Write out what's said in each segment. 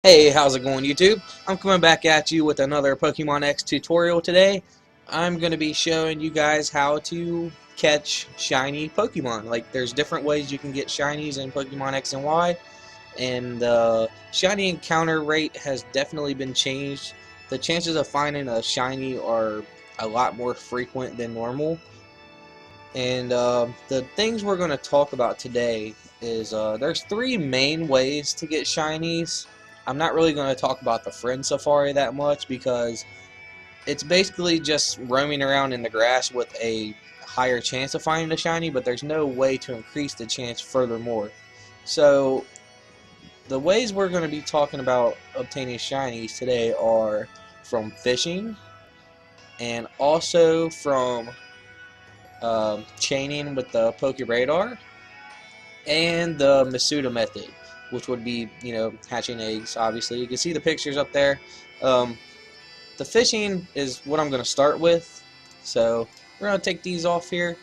Hey, how's it going, YouTube? I'm coming back at you with another Pokemon X tutorial today. I'm going to be showing you guys how to catch shiny Pokemon. Like, there's different ways you can get shinies in Pokemon X and Y, and the shiny encounter rate has definitely been changed. The chances of finding a shiny are a lot more frequent than normal. And the things we're going to talk about today is there's three main ways to get shinies. I'm not really going to talk about the friend safari that much because it's basically just roaming around in the grass with a higher chance of finding a shiny, but there's no way to increase the chance furthermore. So the ways we're going to be talking about obtaining shinies today are from fishing and also from chaining with the Pokeradar, and the Masuda method, which would be, hatching eggs, obviously. You can see the pictures up there. Um, the fishing is what I'm going to start with. So we're going to take these off here.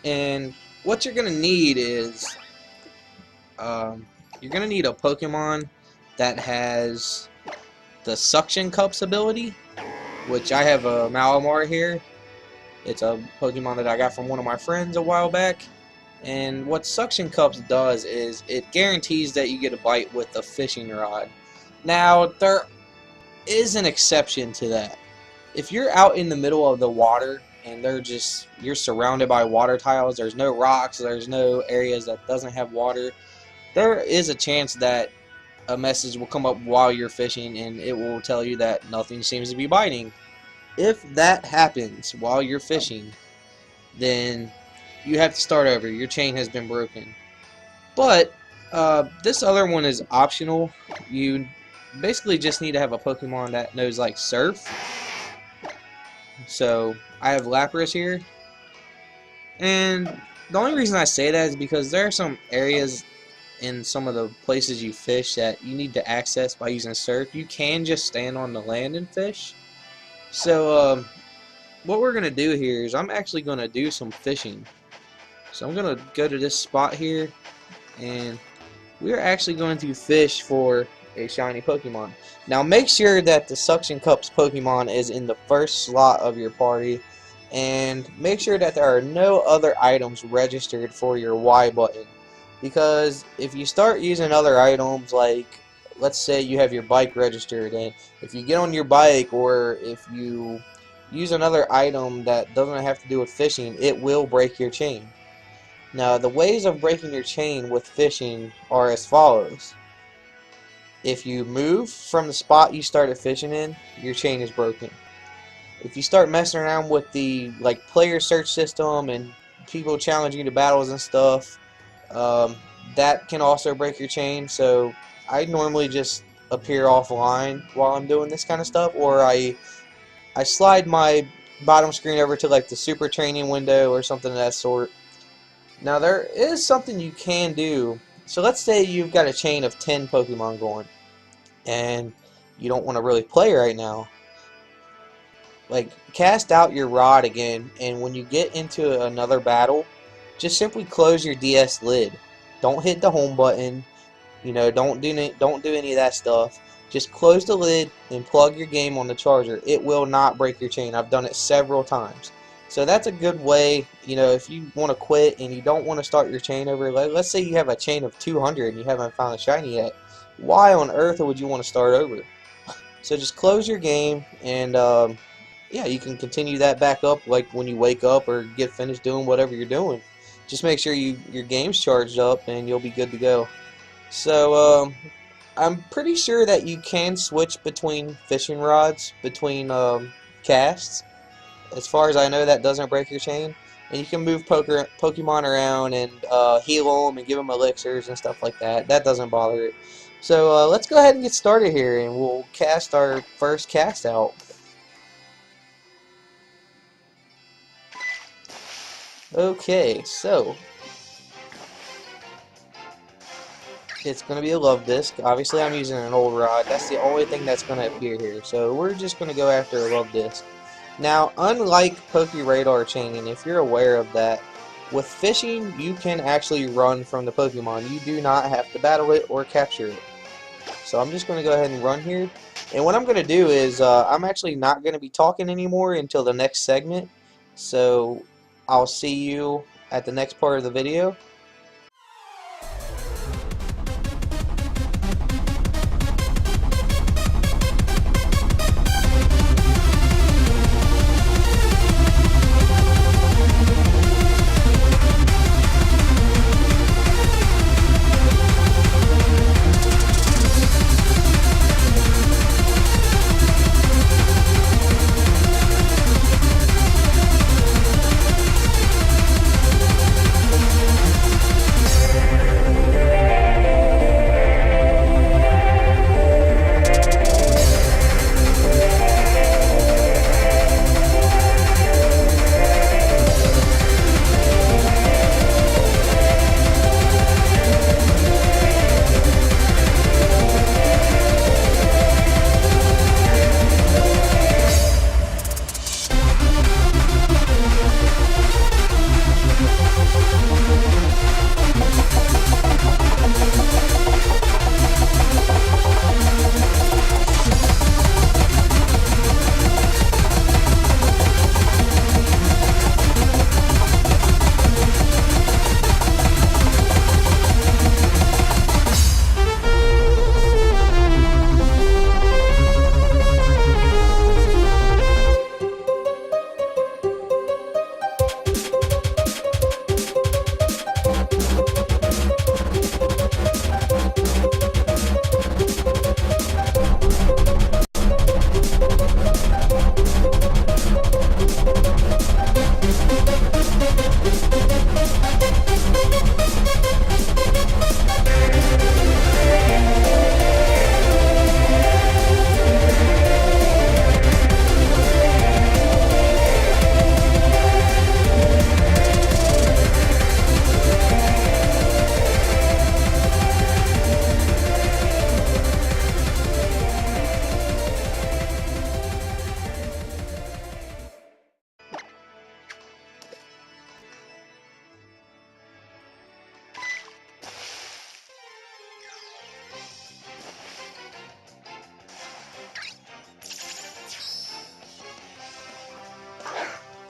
And what you're going to need is, you're going to need a Pokemon that has the Suction Cups ability, which I have a Malamar here. It's a Pokemon that I got from one of my friends a while back. And what Suction Cups does is it guarantees that you get a bite with a fishing rod. Now, there is an exception to that. If you're out in the middle of the water and you're surrounded by water tiles, there's no rocks, there's no areas that doesn't have water, there is a chance that a message will come up while you're fishing and it will tell you that nothing seems to be biting. If that happens while you're fishing, then you have to start over. Your chain has been broken. But this other one is optional. You basically just need to have a Pokemon that knows like Surf. So I have Lapras here, and the only reason I say that is because there are some areas in some of the places you fish that you need to access by using Surf. You can just stand on the land and fish. So what we're gonna do here is I'm actually gonna do some fishing. So I'm gonna go to this spot here, and we're actually going to fish for a shiny Pokemon. Now make sure that the Suction Cups Pokemon is in the first slot of your party, and make sure that there are no other items registered for your Y button, because if you start using other items, like let's say you have your bike registered, and if you get on your bike or if you use another item that doesn't have to do with fishing, it will break your chain. Now, the ways of breaking your chain with fishing are as follows. If you move from the spot you started fishing in, your chain is broken. If you start messing around with the player search system and people challenge you to battles and stuff, that can also break your chain. So I normally just appear offline while I'm doing this kind of stuff, or I slide my bottom screen over to the super training window or something of that sort. Now there is something you can do. So let's say you've got a chain of 10 Pokemon going and you don't want to really play right now. Cast out your rod again, and when you get into another battle, just simply close your DS lid. Don't hit the home button. Don't do any of that stuff. Just close the lid and plug your game on the charger. It will not break your chain. I've done it several times. So that's a good way, if you want to quit and you don't want to start your chain over. Let's say you have a chain of 200 and you haven't found a shiny yet. Why on earth would you want to start over? So just close your game, and yeah, you can continue that back up when you wake up or get finished doing whatever you're doing. Just make sure your game's charged up and you'll be good to go. So I'm pretty sure that you can switch between fishing rods, between casts. As far as I know, that doesn't break your chain. And you can move Pokemon around and heal them and give them elixirs and stuff like that. That doesn't bother it. So let's go ahead and get started here, and we'll cast our first cast out. Okay, so it's going to be a love disc. Obviously, I'm using an old rod. That's the only thing that's going to appear here. So we're just going to go after a love disc. Now, unlike Pokeradar chaining, if you're aware of that, with fishing, you can actually run from the Pokemon. You do not have to battle it or capture it. So I'm just going to go ahead and run here. And what I'm going to do is I'm actually not going to be talking anymore until the next segment. So I'll see you at the next part of the video.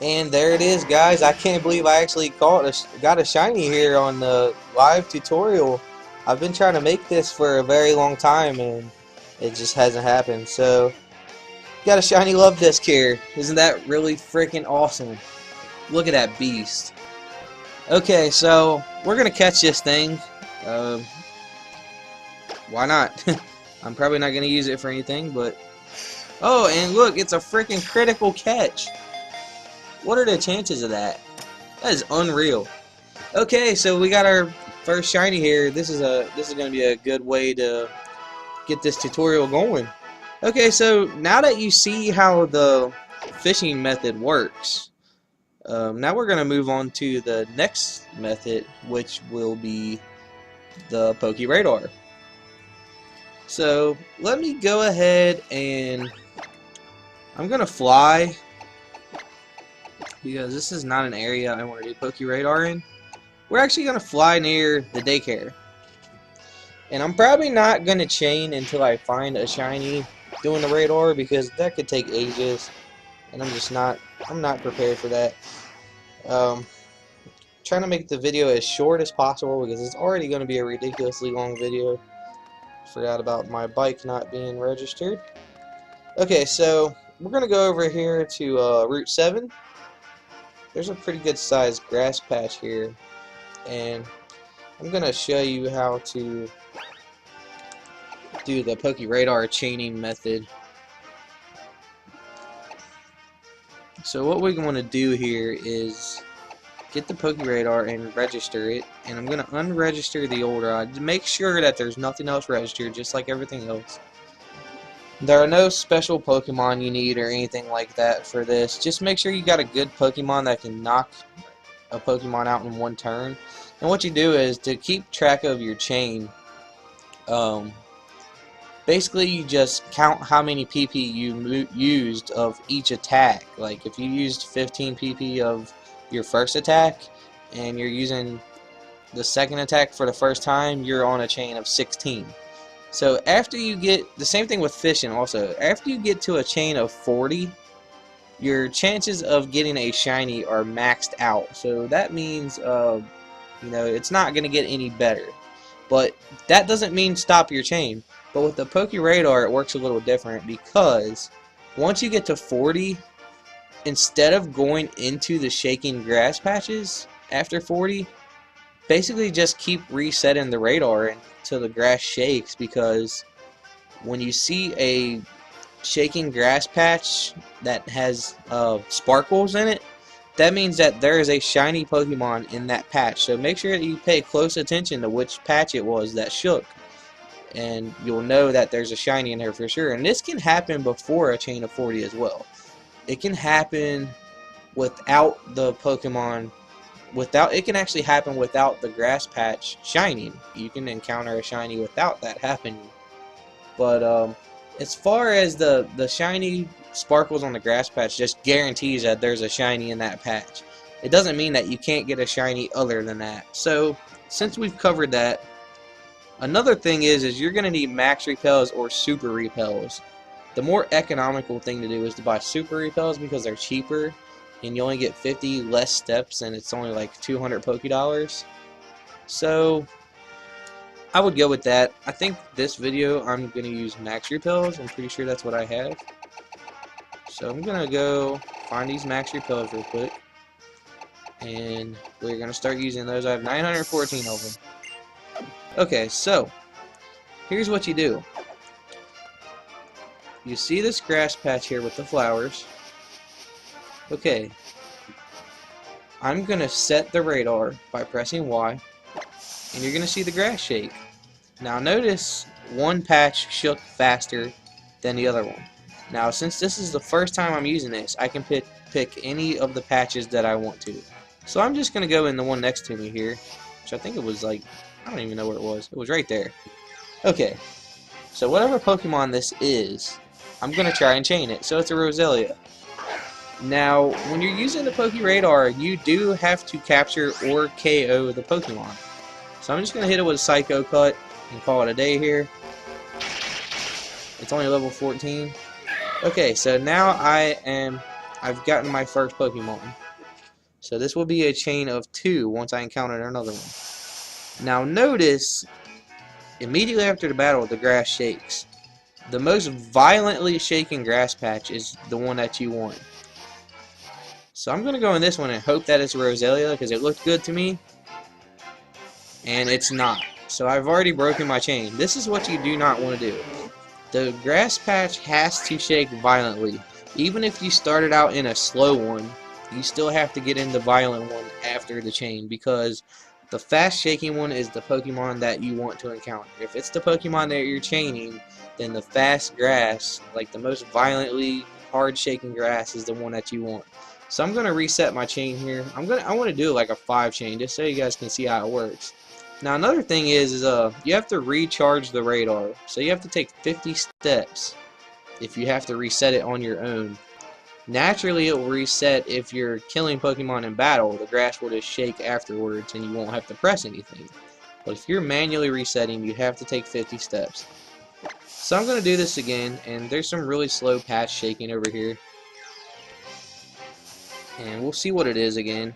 And there it is, guys. I can't believe I actually got a shiny here on the live tutorial. I've been trying to make this for a very long time and it just hasn't happened. So, got a shiny Luvdisc here. Isn't that really freaking awesome? Look at that beast. Okay, so we're gonna catch this thing. Why not? I'm probably not gonna use it for anything, but oh, and look, it's a freaking critical catch. What are the chances of that? That is unreal. Okay, so we got our first shiny here. This is going to be a good way to get this tutorial going. Okay, so now that you see how the fishing method works, now we're going to move on to the next method, which will be the PokeRadar. So let me go ahead and I'm going to fly, because this is not an area I want to do PokeRadar in. We're actually going to fly near the daycare. And I'm probably not going to chain until I find a shiny doing the radar, because that could take ages. And I'm not prepared for that. Trying to make the video as short as possible, because it's already going to be a ridiculously long video. Forgot about my bike not being registered. Okay, so we're going to go over here to Route 7. There's a pretty good sized grass patch here, and I'm going to show you how to do the PokeRadar chaining method. So what we're going to do here is get the PokeRadar and register it, and I'm going to unregister the old rod to make sure that there's nothing else registered, just like everything else. There are no special Pokemon you need or anything like that for this. Just make sure you got a good Pokemon that can knock a Pokemon out in one turn. And what you do is, to keep track of your chain, basically you just count how many PP you used of each attack. Like if you used 15 PP of your first attack and you're using the second attack for the first time, you're on a chain of 16. So after you get, the same thing with fishing also, after you get to a chain of 40, your chances of getting a shiny are maxed out. So that means, it's not going to get any better. But that doesn't mean stop your chain. But with the PokeRadar, it works a little different, because once you get to 40, instead of going into the shaking grass patches after 40, basically just keep resetting the radar until the grass shakes, because when you see a shaking grass patch that has sparkles in it, that means that there is a shiny Pokemon in that patch. So make sure that you pay close attention to which patch it was that shook, and you'll know that there's a shiny in there for sure. And this can happen before a chain of 40 as well. It can happen without the Pokemon, it can actually happen without the grass patch shining. You can encounter a shiny without that happening. But as far as the shiny sparkles on the grass patch, just guarantees that there's a shiny in that patch. It doesn't mean that you can't get a shiny other than that. So since we've covered that, another thing is you're going to need max repels or super repels. The more economical thing to do is to buy super repels, because they're cheaper and you only get 50 less steps, and it's only like 200 Pokédollars. So I would go with that. I think this video I'm going to use max repels. I'm pretty sure that's what I have. So I'm going to go find these max repels real quick, and we're going to start using those. I have 914 of them. Okay, so here's what you do. You see this grass patch here with the flowers. Okay, I'm going to set the radar by pressing Y, and you're going to see the grass shake. Now notice one patch shook faster than the other one. Now since this is the first time I'm using this, I can pick any of the patches that I want to. So I'm just going to go in the one next to me here, which I think it was like, I don't even know where it was. It was right there. Okay, so whatever Pokemon this is, I'm going to try and chain it. So it's a Roselia. Now, when you're using the PokeRadar, you do have to capture or KO the Pokemon. So I'm just going to hit it with a Psycho Cut and call it a day here. It's only level 14. Okay, so now I've gotten my first Pokemon. So this will be a chain of 2 once I encounter another one. Now notice, immediately after the battle, the grass shakes. The most violently shaking grass patch is the one that you want. So I'm going to go in this one and hope that it's Roselia, because it looked good to me. And it's not. So I've already broken my chain. This is what you do not want to do. The grass patch has to shake violently. Even if you started out in a slow one, you still have to get in the violent one after the chain, because the fast shaking one is the Pokemon that you want to encounter. If it's the Pokemon that you're chaining, then the fast grass, like the most violently hard shaking grass, is the one that you want. So I'm going to reset my chain here. I want to do like a 5 chain, just so you guys can see how it works. Now another thing is you have to recharge the radar. So you have to take 50 steps if you have to reset it on your own. Naturally it will reset if you're killing Pokemon in battle. The grass will just shake afterwards and you won't have to press anything. But if you're manually resetting, you have to take 50 steps. So I'm going to do this again, and there's some really slow patch shaking over here. And we'll see what it is again.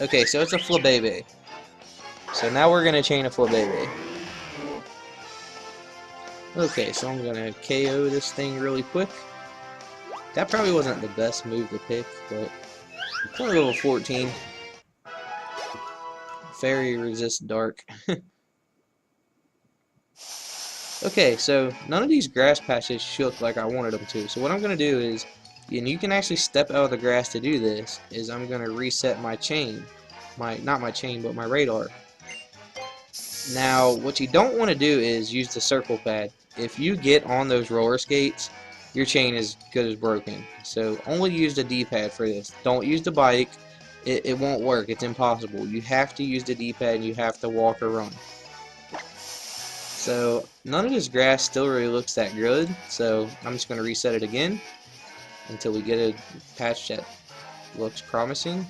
Okay, so it's a Flabebe. So now we're going to chain a Flabebe. Okay, so I'm going to KO this thing really quick. That probably wasn't the best move to pick, but it's only level 14. Fairy resists dark. Okay, so none of these grass patches shook like I wanted them to. So what I'm going to do is, and you can actually step out of the grass to do this, is I'm going to reset my chain. Not my chain, but my radar. Now, what you don't want to do is use the circle pad. If you get on those roller skates, your chain is good as broken. So only use the D-pad for this. Don't use the bike. It won't work. It's impossible. You have to use the D-pad and you have to walk or run. So none of this grass still really looks that good. So I'm just going to reset it again until we get a patch that looks promising.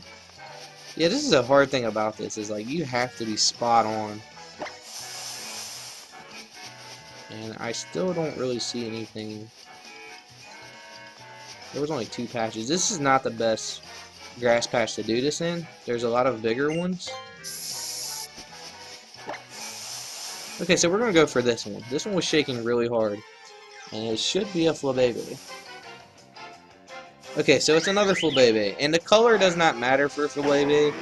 Yeah, this is a hard thing about this, is like you have to be spot on. And I still don't really see anything. There was only 2 patches. This is not the best grass patch to do this in. There's a lot of bigger ones. Okay, so we're going to go for this one. This one was shaking really hard. And it should be a Flabébé. Okay, so it's another Flabébé. And the color does not matter for Flabébé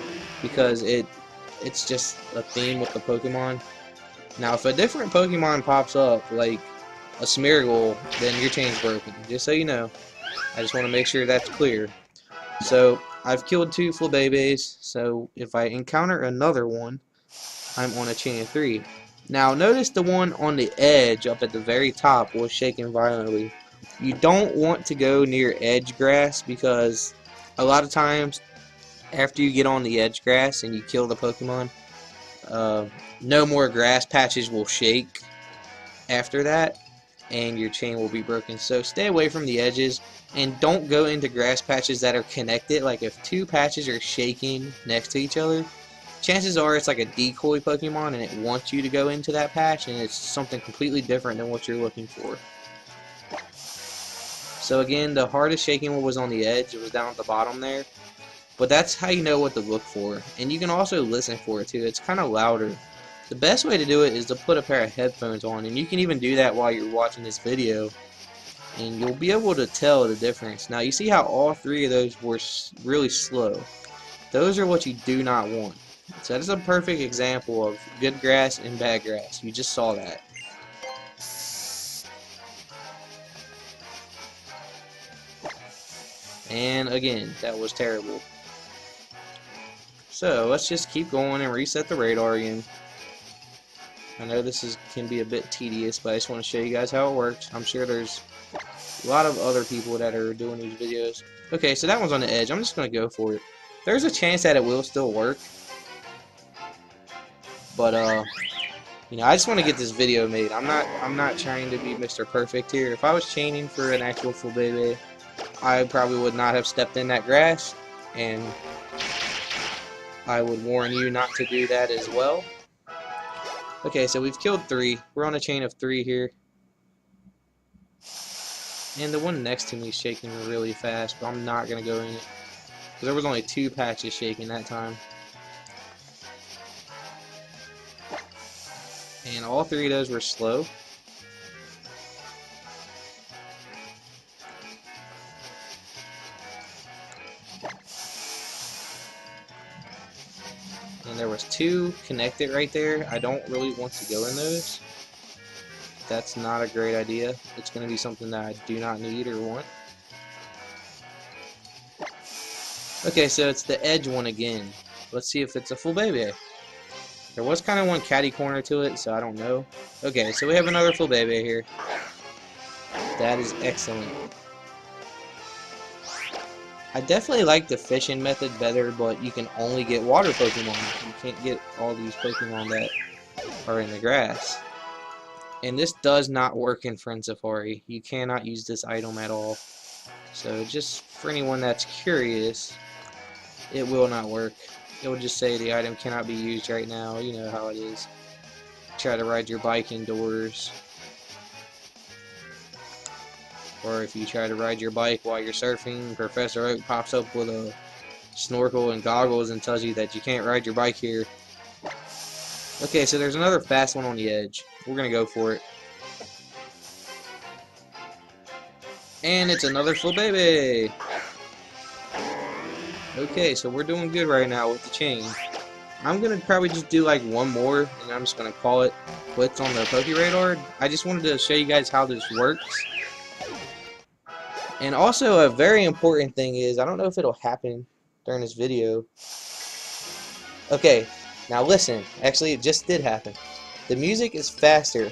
because it's just a theme with the Pokemon. Now, if a different Pokemon pops up, like a Smeargle, then your chain's broken. Just so you know. I just want to make sure that's clear. So, I've killed 2 Flabébés, so if I encounter another one, I'm on a chain of 3. Now, notice the one on the edge up at the very top was shaking violently. You don't want to go near edge grass because a lot of times after you get on the edge grass and you kill the Pokemon, no more grass patches will shake after that and your chain will be broken. So stay away from the edges and don't go into grass patches that are connected. Like if 2 patches are shaking next to each other, chances are it's like a decoy Pokemon and it wants you to go into that patch and it's something completely different than what you're looking for. So again, the hardest shaking one was on the edge. It was down at the bottom there. But that's how you know what to look for. And you can also listen for it too. It's kind of louder. The best way to do it is to put a pair of headphones on. And you can even do that while you're watching this video. And you'll be able to tell the difference. Now you see how all 3 of those were really slow. Those are what you do not want. So that is a perfect example of good grass and bad grass. You just saw that. And again, that was terrible. So let's just keep going and reset the radar again. I know this can be a bit tedious, but I just want to show you guys how it works. I'm sure there's a lot of other people that are doing these videos. Okay, so that one's on the edge. I'm just going to go for it. There's a chance that it will still work. But you know, I just want to get this video made. I'm not trying to be Mr. Perfect here. If I was chaining for an actual Flabébé, I probably would not have stepped in that grass, and I would warn you not to do that as well. Okay, so we've killed 3. We're on a chain of 3 here. And the one next to me is shaking really fast, but I'm not going to go in it. Because there was only 2 patches shaking that time. And all 3 of those were slow. And there was 2 connected right there. I don't really want to go in those. That's not a great idea. It's going to be something that I do not need or want. Okay, so it's the edge one again. Let's see if it's a Flabébé. There was kind of one catty corner to it, so I don't know. Okay, so we have another Flabébé here. That is excellent. I definitely like the fishing method better, but you can only get water Pokemon. You can't get all these Pokemon that are in the grass. And this does not work in Friend Safari. You cannot use this item at all. So just for anyone that's curious, it will not work. It will just say the item cannot be used right now. You know how it is. Try to ride your bike indoors. Or if you try to ride your bike while you're surfing, Professor Oak pops up with a snorkel and goggles and tells you that you can't ride your bike here. Okay, so there's another fast one on the edge. We're going to go for it. And it's another Flabébé. Okay, so we're doing good right now with the chain. I'm going to probably just do like one more, and I'm just going to call it quits on the PokeRadar. I just wanted to show you guys how this works. And also a very important thing is, I don't know if it'll happen during this video. Okay, now listen. Actually, it just did happen. The music is faster.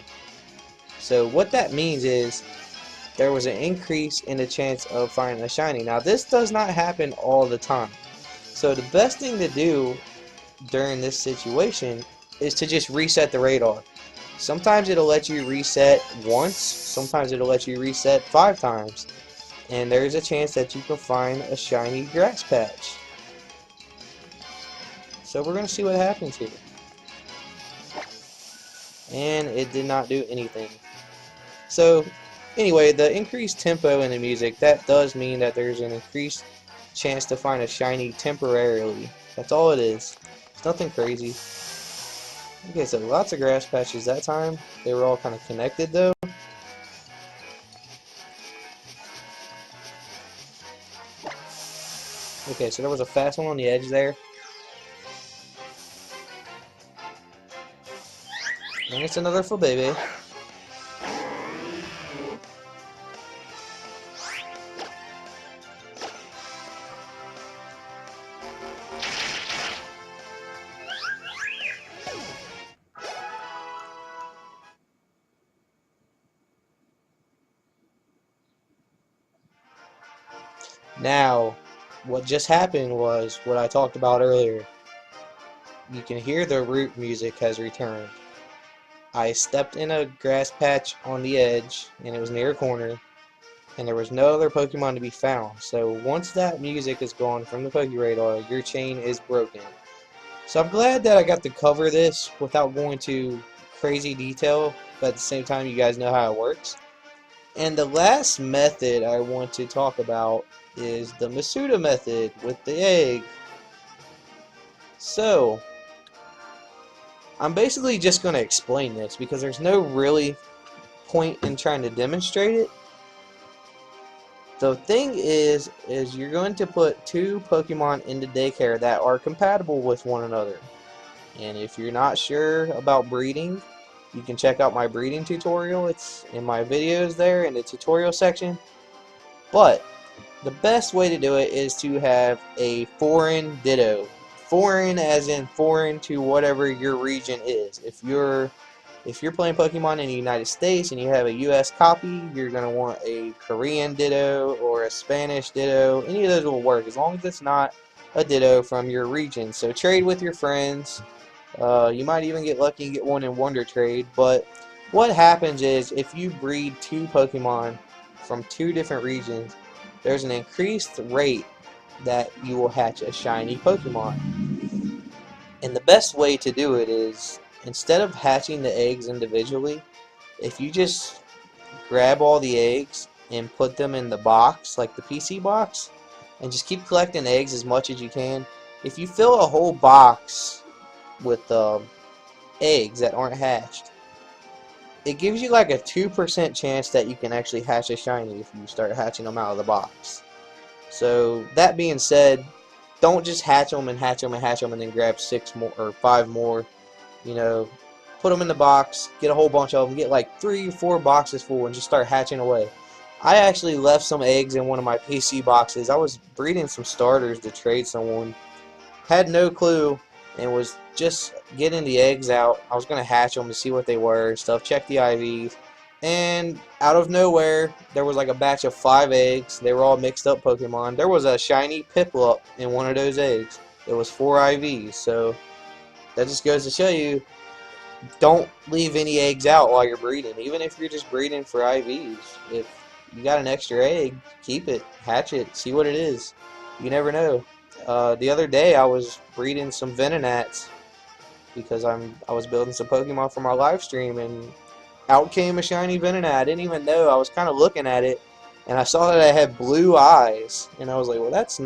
So what that means is there was an increase in the chance of finding a shiny. Now this does not happen all the time. So the best thing to do during this situation is to just reset the radar. Sometimes it'll let you reset once. Sometimes it'll let you reset 5 times. And there's a chance that you can find a shiny grass patch. So we're going to see what happens here. And it did not do anything. So anyway, the increased tempo in the music, that does mean that there's an increased chance to find a shiny temporarily. That's all it is. It's nothing crazy. Okay, so lots of grass patches that time. They were all kind of connected though. Okay, so there was a fast one on the edge there. And it's another full baby. Now, what just happened was what I talked about earlier. You can hear the root music has returned. I stepped in a grass patch on the edge, and it was near a corner, and there was no other Pokemon to be found. So once that music is gone from the Pokeradar, your chain is broken. So I'm glad that I got to cover this without going to crazy detail, but at the same time you guys know how it works. And the last method I want to talk about is the Masuda method with the egg. So I'm basically just going to explain this because there's no really point in trying to demonstrate it. The thing is you're going to put two Pokemon into daycare that are compatible with one another. And if you're not sure about breeding, you can check out my breeding tutorial. It's in my videos there in the tutorial section. But the best way to do it is to have a foreign Ditto. Foreign as in foreign to whatever your region is. If you're playing Pokemon in the United States and you have a US copy, you're going to want a Korean Ditto or a Spanish Ditto. Any of those will work as long as it's not a Ditto from your region. So trade with your friends. You might even get lucky and get one in Wonder Trade. But what happens is if you breed two Pokemon from two different regions, there's an increased rate that you will hatch a shiny Pokemon. And the best way to do it is, instead of hatching the eggs individually, if you just grab all the eggs and put them in the box, like the PC box, and just keep collecting eggs as much as you can, if you fill a whole box with eggs that aren't hatched, it gives you like a 2% chance that you can actually hatch a shiny if you start hatching them out of the box. So that being said, don't just hatch them and hatch them and hatch them and then grab 6 more or 5 more. You know, put them in the box, get a whole bunch of them, get like 3 or 4 boxes full and just start hatching away. I actually left some eggs in one of my PC boxes. I was breeding some starters to trade someone. Had no clue and was just getting the eggs out. I was going to hatch them to see what they were and stuff, check the IVs. And out of nowhere, there was like a batch of 5 eggs. They were all mixed up Pokemon. There was a shiny Piplup in one of those eggs. It was 4 IVs. So that just goes to show you, don't leave any eggs out while you're breeding. Even if you're just breeding for IVs. If you got an extra egg, keep it, hatch it, see what it is. You never know. The other day I was breeding some Venonats because I was building some Pokemon for my live stream, and out came a shiny Venonat. I didn't even know. I was kind of looking at it, and I saw that it had blue eyes, and I was like, well, that's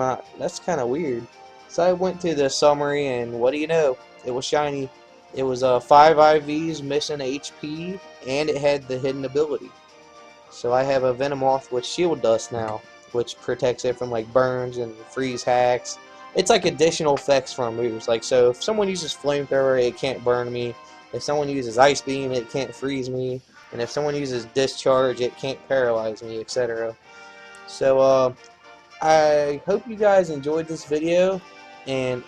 kind of weird. So I went to the summary, and what do you know? It was shiny. It was 5 IVs, missing HP, and it had the hidden ability. So I have a Venomoth with Shield Dust now, which protects it from like burns and freeze hacks. It's like additional effects from moves. Like, so if someone uses Flamethrower, it can't burn me. If someone uses Ice Beam, it can't freeze me. And if someone uses Discharge, it can't paralyze me, etc. So I hope you guys enjoyed this video, and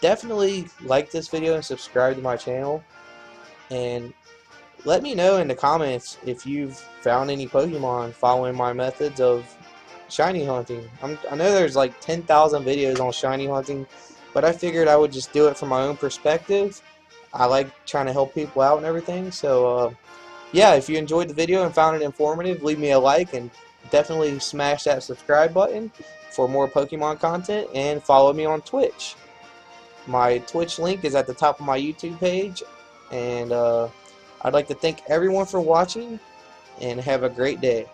definitely like this video and subscribe to my channel. And let me know in the comments if you've found any Pokemon following my methods of shiny hunting. I know there's like 10,000 videos on shiny hunting, but I figured I would just do it from my own perspective. I like trying to help people out and everything. So yeah, if you enjoyed the video and found it informative, leave me a like and definitely smash that subscribe button for more Pokemon content, and follow me on Twitch. My Twitch link is at the top of my YouTube page, and I'd like to thank everyone for watching, and have a great day.